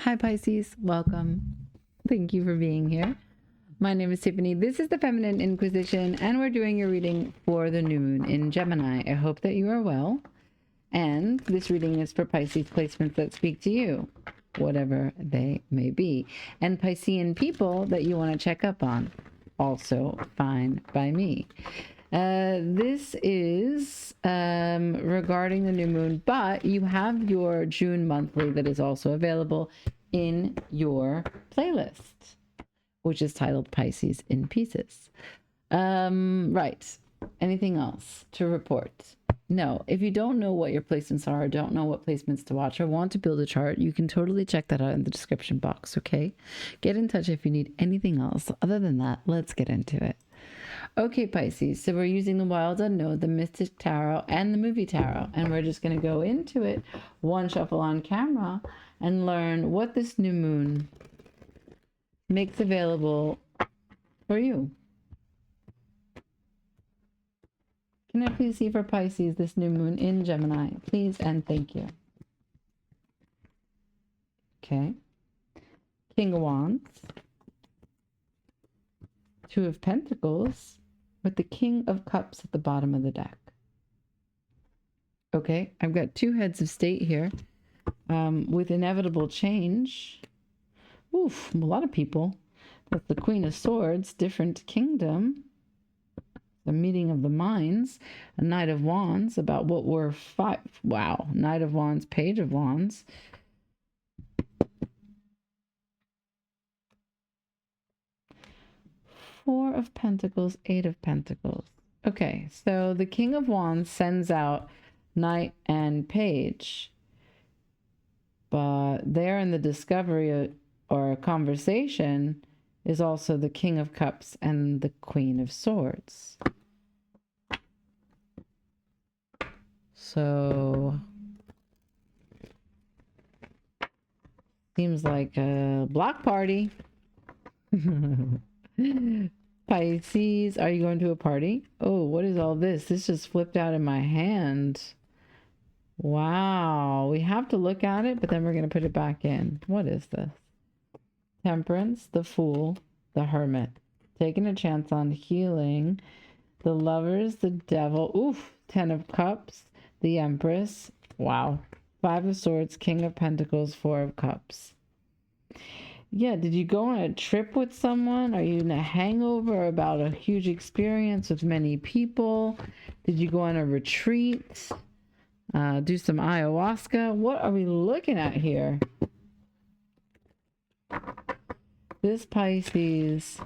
Hi Pisces, welcome. Thank you for being here. My name is Tiffany. This is the Feminine Inquisition, and we're doing your reading for the new moon in Gemini. I hope that you are well. And this reading is for Pisces placements that speak to you, whatever they may be. And Piscean people that you want to check up on, also fine by me. This is regarding the new moon, but you have your June monthly that is also available in your playlist, which is titled Pisces in Pieces. Right. Anything else to report? No. If you don't know what your placements are, or don't know what placements to watch, or want to build a chart, you can totally check that out in the description box, okay? Get in touch if you need anything else. Other than that, let's get into it. Okay, Pisces, so we're using the Wild Unknown, the Mystic Tarot, and the Movie Tarot, and we're just going to go into it, one shuffle on camera, and learn what this new moon makes available for you. Can I please see for Pisces this new moon in Gemini? Please and thank you. Okay. King of Wands. Two of Pentacles with the King of Cups at the bottom of the deck. Okay, I've got two heads of state here with inevitable change. Oof, a lot of people. That's the Queen of Swords, different kingdom. The meeting of the minds, a Knight of Wands, about what were five. Wow, Knight of Wands, Page of Wands. Four of Pentacles, Eight of Pentacles. Okay, so the King of Wands sends out Knight and Page, but there in the discovery or conversation is also the King of Cups and the Queen of Swords. So seems like a block party. Pisces, are you going to a party? Oh, what is all this? This just flipped out in my hand. Wow, we have to look at it, but then we're going to put it back in. What is this? Temperance, the Fool, the Hermit. Taking a chance on healing. The Lovers, the Devil. Oof, Ten of Cups, the Empress. Wow. Five of Swords, King of Pentacles, Four of Cups. Yeah, did you go on a trip with someone? Are you in a hangover about a huge experience with many people? Did you go on a retreat? Do some ayahuasca? What are we looking at here? This Pisces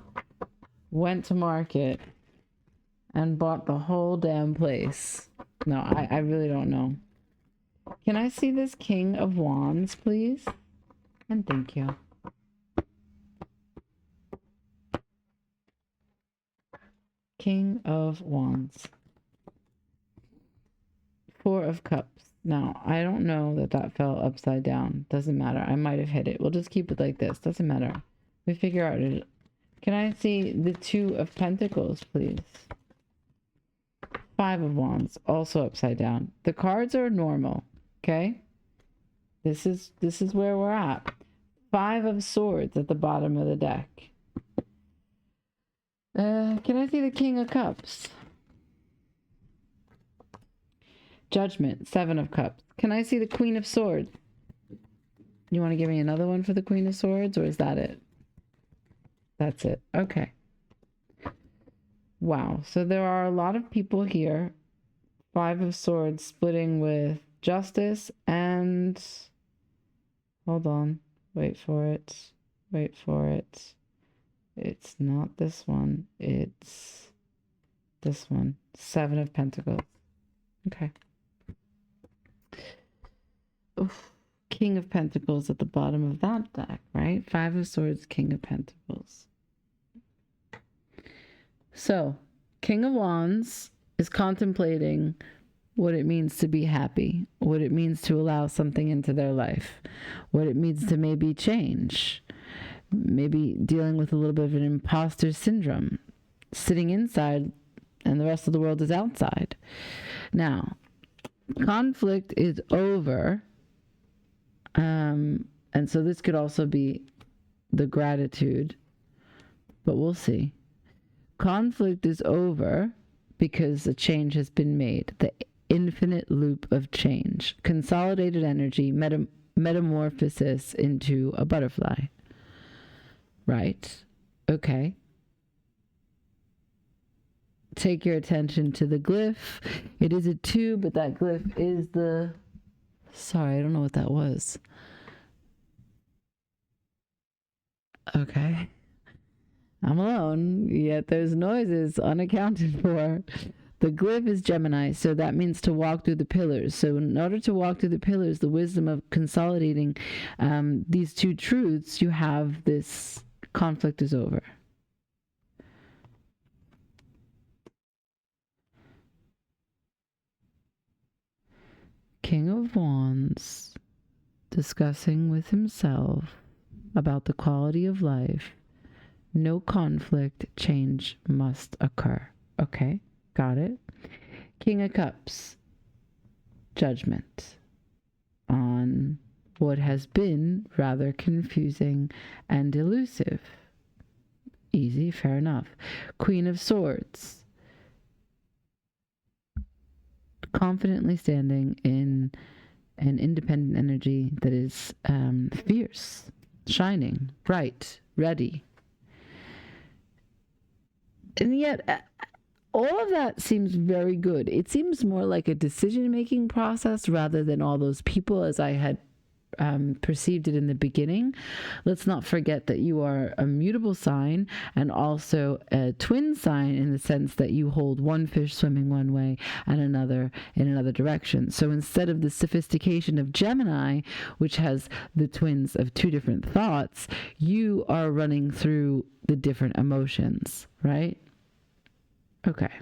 went to market and bought the whole damn place. No, I really don't know. Can I see this King of Wands, please? And thank you. King of Wands. Four of Cups. Now, I don't know that that fell upside down. Doesn't matter. I might have hit it. We'll just keep it like this. Doesn't matter. We figure out it. Can I see the Two of Pentacles, please? Five of Wands. Also upside down. The cards are normal. Okay? This is where we're at. Five of Swords at the bottom of the deck. Can I see the King of Cups? Judgment, Seven of Cups. Can I see the Queen of Swords? You want to give me another one for the Queen of Swords, or is that it? That's it. Okay. Wow. So there are a lot of people here. Five of Swords splitting with Justice and... Hold on. Wait for it. Wait for it. It's not this one. It's this one. Seven of Pentacles. Okay. Oof. King of Pentacles at the bottom of that deck, right? Five of Swords, King of Pentacles. So, King of Wands is contemplating what it means to be happy, what it means to allow something into their life, what it means to maybe change, maybe dealing with a little bit of an imposter syndrome, sitting inside and the rest of the world is outside. Now, conflict is over And so this could also be the gratitude, but we'll see. Conflict is over because a change has been made. The infinite loop of change. Consolidated energy, metamorphosis into a butterfly. Right? Okay. Take your attention to the glyph. It is a 2, but that glyph is the... Sorry, I don't know what that was. Okay. I'm alone, yet there's noises unaccounted for. The glyph is Gemini, so that means to walk through the pillars. So in order to walk through the pillars, the wisdom of consolidating these two truths, you have this conflict is over. King of Wands, discussing with himself about the quality of life. No conflict, change must occur. Okay, got it. King of Cups, judgment on what has been rather confusing and elusive. Easy, fair enough. Queen of Swords, confidently standing in an independent energy that is fierce, shining, bright, ready. And yet, all of that seems very good. It seems more like a decision-making process rather than all those people as I had perceived it in the beginning. Let's not forget that you are a mutable sign and also a twin sign in the sense that you hold one fish swimming one way and another in another direction. So instead of the sophistication of Gemini, which has the twins of two different thoughts, you are running through the different emotions, right? Okay.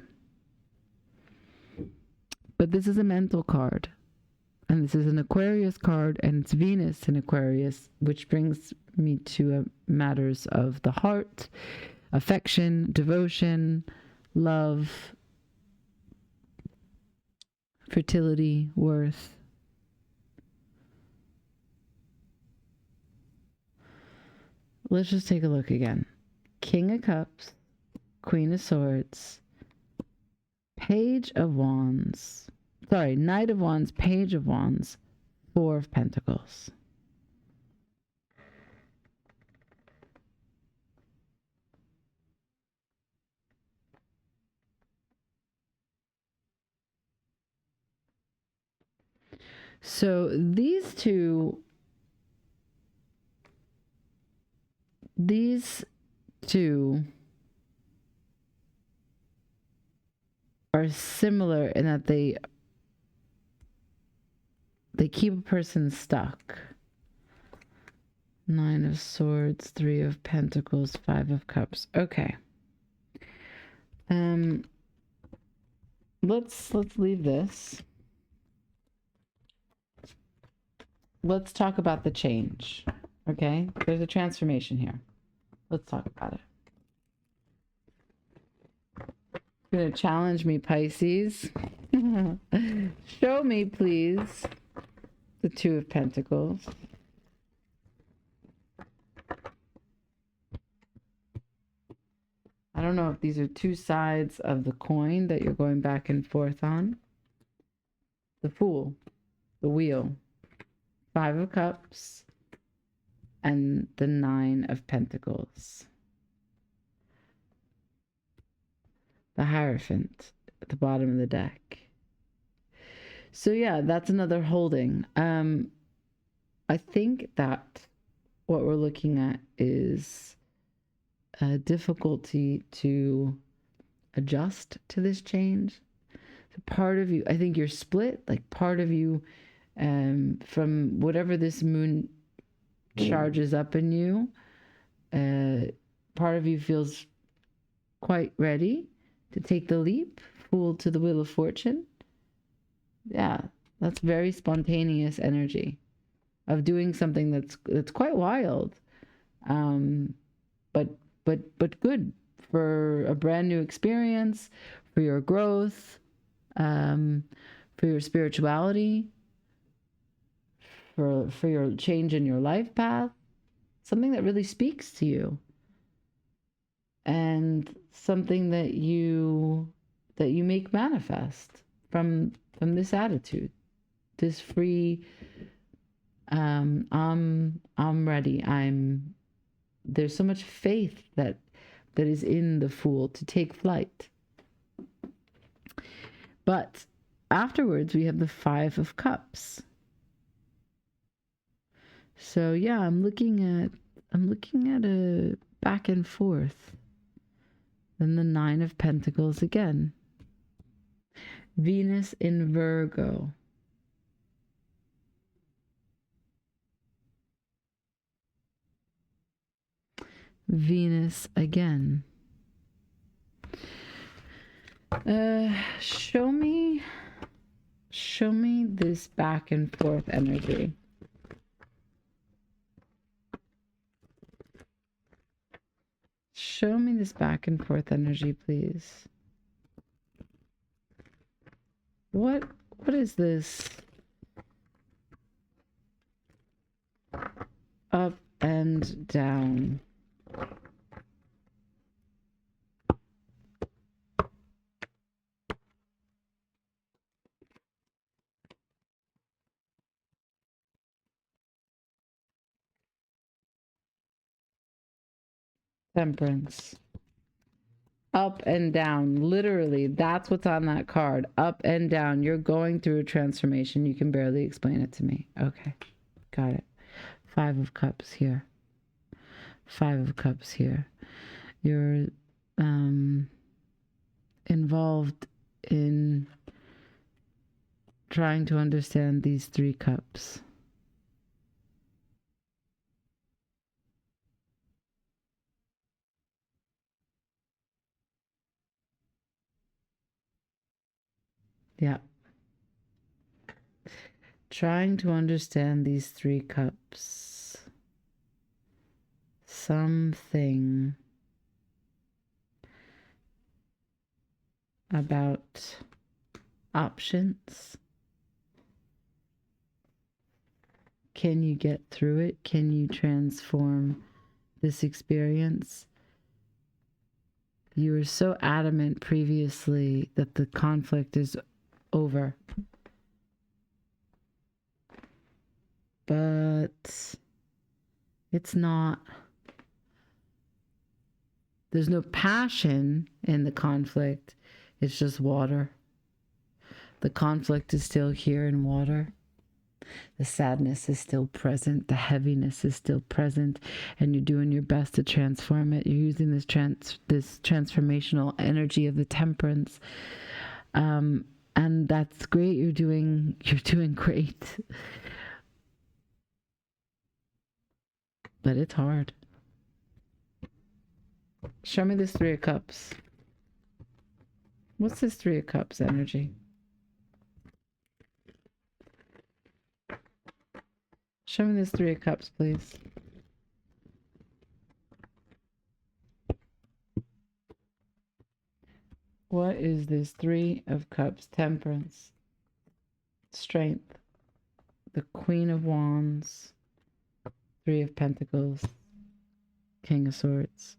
But this is a mental card. And this is an Aquarius card, and it's Venus in Aquarius, which brings me to matters of the heart, affection, devotion, love, fertility, worth. Let's just take a look again. King of Cups, Queen of Swords, Page of Wands. Sorry, Knight of Wands, Page of Wands, Four of Pentacles. So these two are similar in that they keep a person stuck. Nine of Swords, Three of Pentacles, Five of Cups. Okay. Let's leave this. Let's talk about the change. Okay? There's a transformation here. Let's talk about it. You're going to challenge me, Pisces. Show me, please, the Two of Pentacles. I don't know if these are two sides of the coin that you're going back and forth on. The Fool, the Wheel, Five of Cups, and the Nine of Pentacles. The Hierophant at the bottom of the deck. So yeah, that's another holding. I think that what we're looking at is a difficulty to adjust to this change. So part of you, I think you're split, like part of you, from whatever this moon charges up in you, part of you feels quite ready to take the leap, Fool to the Wheel of Fortune. Yeah, that's very spontaneous energy of doing something that's quite wild, but good for a brand new experience, for your growth, for your spirituality, for your change in your life path, something that really speaks to you, and something that you make manifest from this attitude, this free, I'm ready. There's so much faith that is in the Fool to take flight. But afterwards we have the Five of Cups. So yeah, I'm looking at a back and forth. Then the Nine of Pentacles again. Venus in Virgo. Venus again. Show me this back and forth energy. Show me this back and forth energy, please. What is this? Up and down. Temperance. Up and down. Literally, that's what's on that card. Up and down. You're going through a transformation. You can barely explain it to me. Okay. Got it. Five of Cups here. Five of Cups here. You're involved in trying to understand these three cups. Yeah. Trying to understand these three cups. Something about options. Can you get through it? Can you transform this experience? You were so adamant previously that the conflict is over. But it's not. There's no passion in the conflict. It's just water. The conflict is still here in water. The sadness is still present. The heaviness is still present. And you're doing your best to transform it. You're using this transformational energy of the temperance. And that's great. You're doing great. But it's hard. Show me this Three of Cups. What's this Three of Cups energy? Show me this Three of Cups, please. What is this Three of Cups? Temperance. Strength. The Queen of Wands. Three of Pentacles. King of Swords.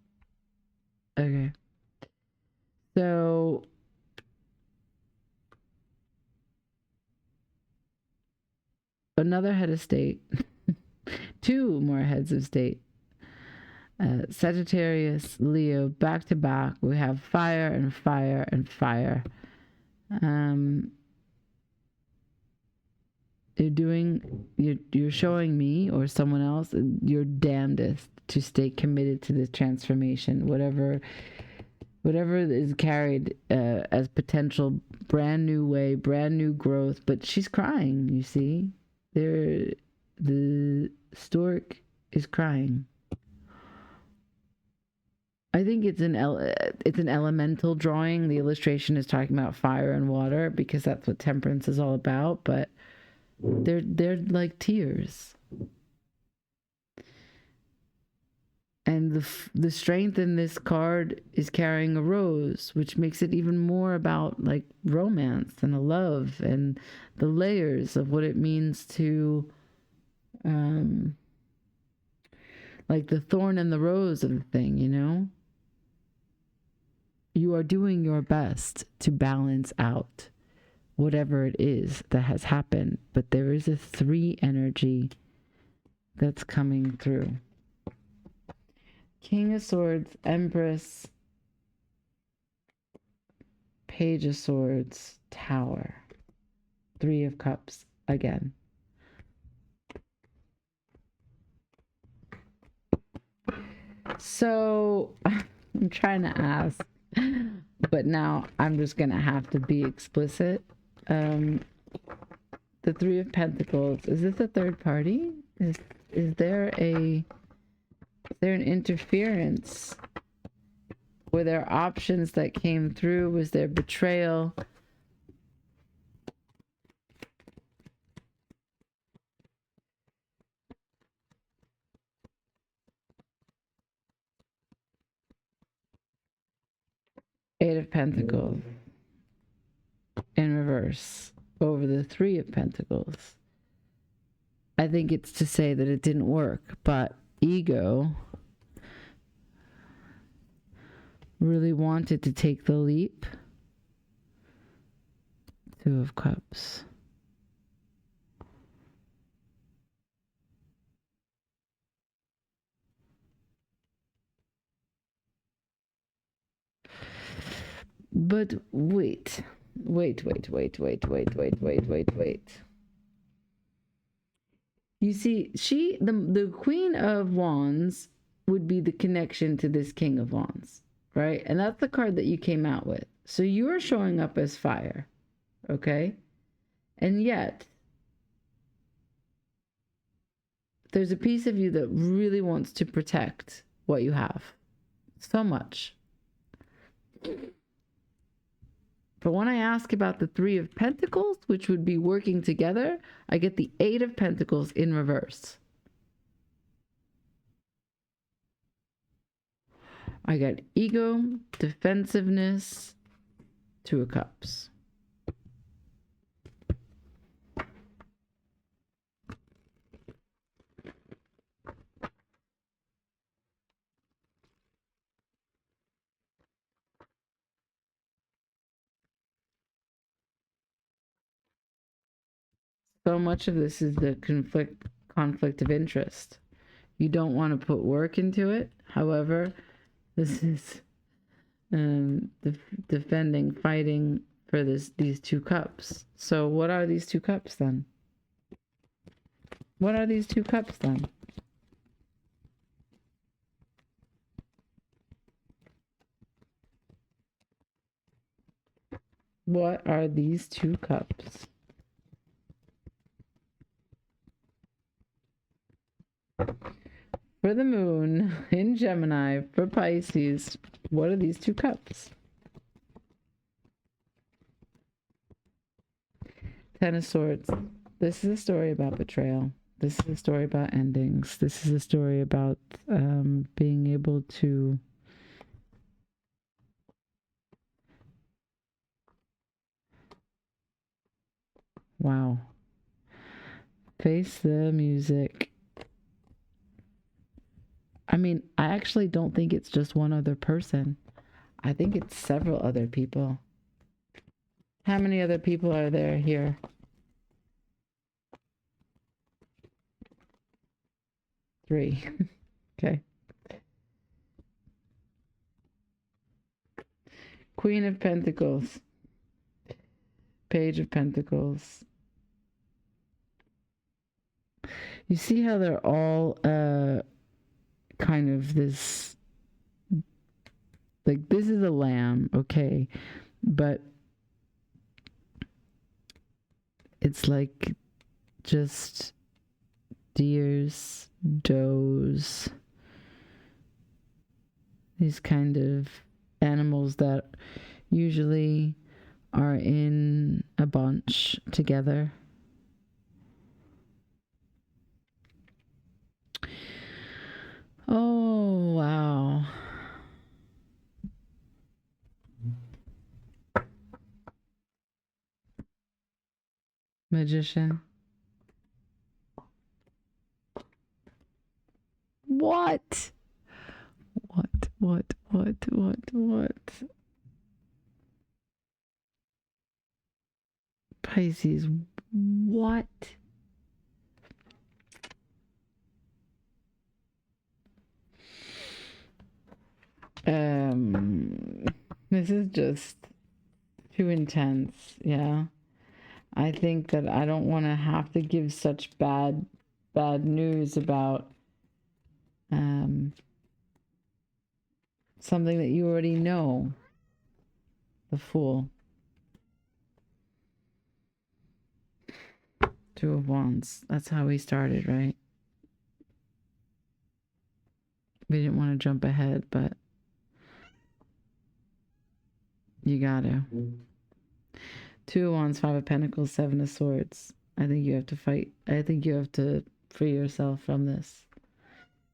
Okay. So another head of state. Two more heads of state. Sagittarius, Leo, back to back. We have fire and fire and fire. You're showing me or someone else your damnedest to stay committed to this transformation, whatever is carried as potential brand new way, brand new growth. But she's crying, you see. The stork is crying. I think it's an elemental drawing. The illustration is talking about fire and water because that's what temperance is all about. But they're like tears, and the strength in this card is carrying a rose, which makes it even more about like romance and a love and the layers of what it means to like the thorn and the rose of the thing, you know? You are doing your best to balance out whatever it is that has happened, but there is a 3 energy that's coming through. King of Swords, Empress, Page of Swords, Tower, 3 of Cups again. So I'm trying to ask, but now I'm just going to have to be explicit. The 3 of Pentacles, is this a third party? Is there an interference? Were there options that came through? Was there betrayal? Eight of Pentacles in reverse over the 3 of Pentacles. I think it's to say that it didn't work, but ego really wanted to take the leap. 2 of Cups. But wait. You see, the Queen of Wands would be the connection to this King of Wands, right? And that's the card that you came out with. So you're showing up as fire, okay? And yet, there's a piece of you that really wants to protect what you have so much. But when I ask about the 3 of Pentacles, which would be working together, I get the 8 of Pentacles in reverse. I got ego, defensiveness, 2 of Cups. So much of this is the conflict of interest. You don't want to put work into it. However, this is defending, fighting for these 2 cups. So what are these 2 cups then? What are these 2 cups then? What are these 2 cups? For the moon in Gemini, for Pisces, what are these 2 cups? 10 of Swords. This is a story about betrayal. This is a story about endings. This is a story about being able to face the music. I mean, I actually don't think it's just one other person. I think it's several other people. How many other people are there here? Three. Okay. Queen of Pentacles. Page of Pentacles. You see how they're all kind of this, like, this is a lamb, okay, but it's like just deers, does, these kind of animals that usually are in a bunch together. Oh, wow. Magician. What? What? Pisces, what? This is just too intense. Yeah. I think that I don't want to have to give such bad news about something that you already know. The Fool. Two of Wands. That's how we started, right? We didn't want to jump ahead, but you gotta. Two of Wands, Five of Pentacles, Seven of Swords. I think you have to fight. I think you have to free yourself from this.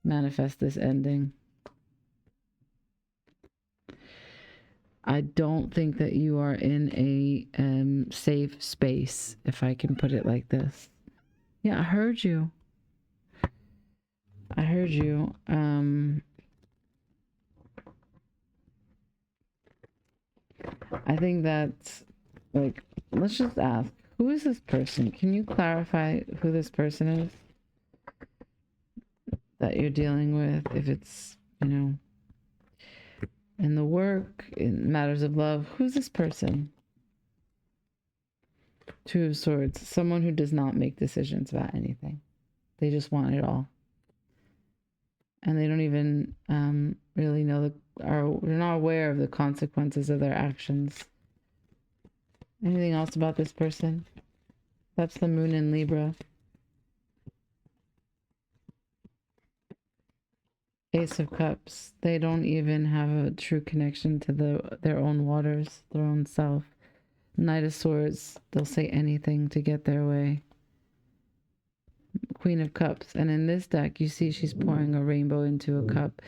Manifest this ending. I don't think that you are in a safe space, if I can put it like this. Yeah, I heard you. I heard you. I think that's, like, let's just ask, who is this person? Can you clarify who this person is that you're dealing with? If it's, you know, in the work, in matters of love, who's this person? Two of Swords, someone who does not make decisions about anything. They just want it all. And they don't even really know they're not aware of the consequences of their actions. Anything else about this person? That's the Moon in Libra. Ace of Cups. They don't even have a true connection to their own waters, their own self. Knight of Swords. They'll say anything to get their way. Queen of Cups. And in this deck, you see she's pouring a rainbow into a cup.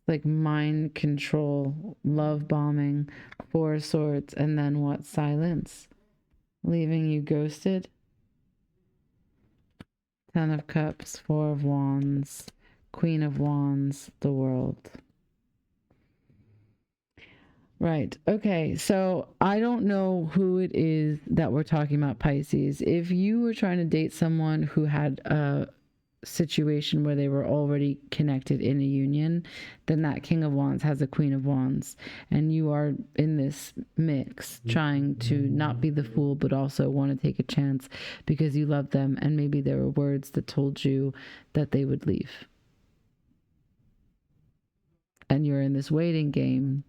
Like mind control, love bombing, Four of Swords, and then what? Silence. Leaving you ghosted. Ten of Cups, Four of Wands, Queen of Wands, the World. Right. Okay. So I don't know who it is that we're talking about, Pisces. If you were trying to date someone who had a situation where they were already connected in a union, then that King of Wands has a Queen of Wands. And you are in this mix trying to not be the fool, but also want to take a chance because you love them. And maybe there were words that told you that they would leave. And you're in this waiting game.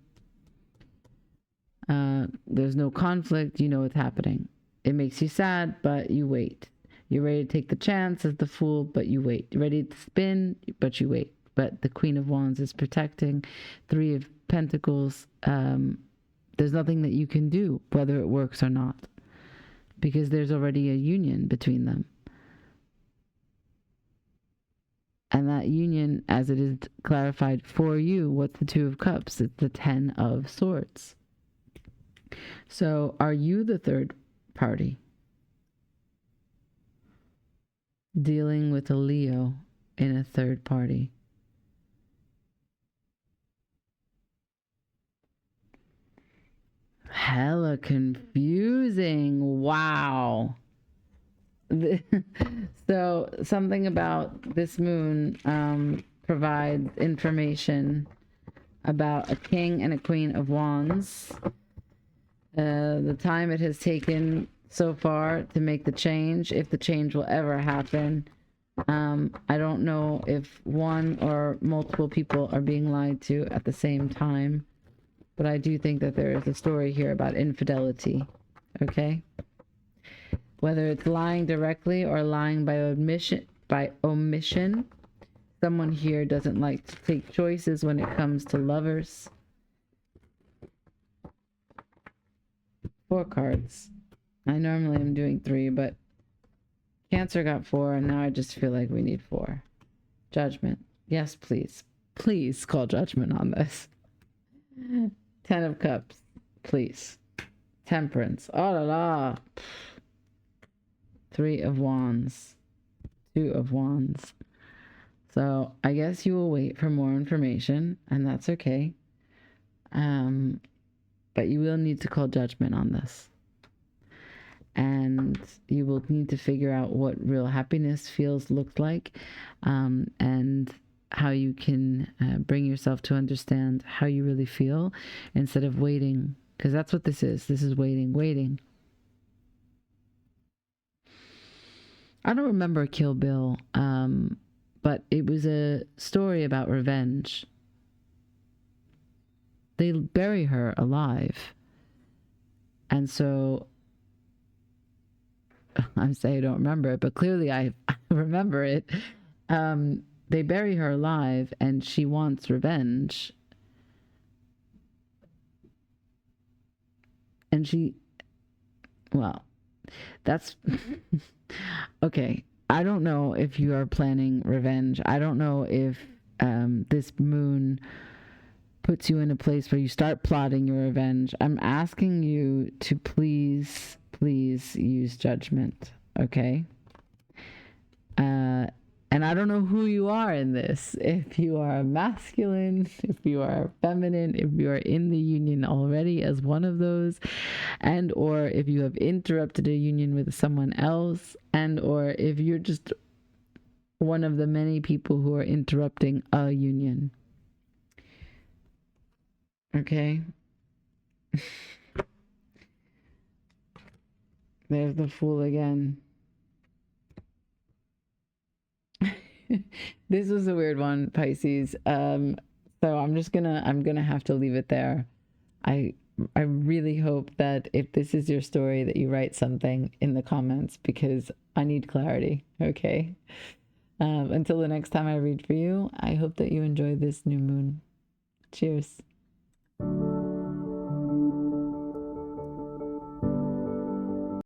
There's no conflict. You know what's happening. It makes you sad, but you wait. You're ready to take the chance as the Fool, but you wait. You're ready to spin, but you wait. But the Queen of Wands is protecting. Three of Pentacles. There's nothing that you can do, whether it works or not, because there's already a union between them. And that union, as it is clarified for you, what's the Two of Cups? It's the Ten of Swords. So are you the third party dealing with a Leo in a third party? Hella confusing. Wow. So something about this moon provides information about a King and a Queen of Wands. The time it has taken so far to make the change, if the change will ever happen. I don't know if one or multiple people are being lied to at the same time, but I do think that there is a story here about infidelity. Okay? Whether it's lying directly or lying by omission, someone here doesn't like to take choices when it comes to lovers. 4 cards. I normally am doing 3, but Cancer got 4, and now I just feel like we need 4. Judgment. Yes, please. Please call judgment on this. 10 of Cups. Please. Temperance. Oh la la. 3 of Wands. 2 of Wands. So I guess you will wait for more information, and that's okay. But you will need to call judgment on this. And you will need to figure out what real happiness looks like, and how you can bring yourself to understand how you really feel instead of waiting. Because that's what this is. This is waiting. I don't remember Kill Bill, but it was a story about revenge. They bury her alive. And so, I'm saying I don't remember it, but clearly I remember it. They bury her alive, and she wants revenge. And that's okay. I don't know if you are planning revenge. I don't know if this moon puts you in a place where you start plotting your revenge. I'm asking you to please use judgment, okay? And I don't know who you are in this. If you are masculine, if you are feminine, if you are in the union already as one of those, and or if you have interrupted a union with someone else, and or if you're just one of the many people who are interrupting a union. Okay? There's the Fool again. This was a weird one, Pisces. So I'm gonna have to leave it there. I really hope that if this is your story that you write something in the comments, because I need clarity. Okay. Until the next time I read for you, I hope that you enjoy this new moon. Cheers.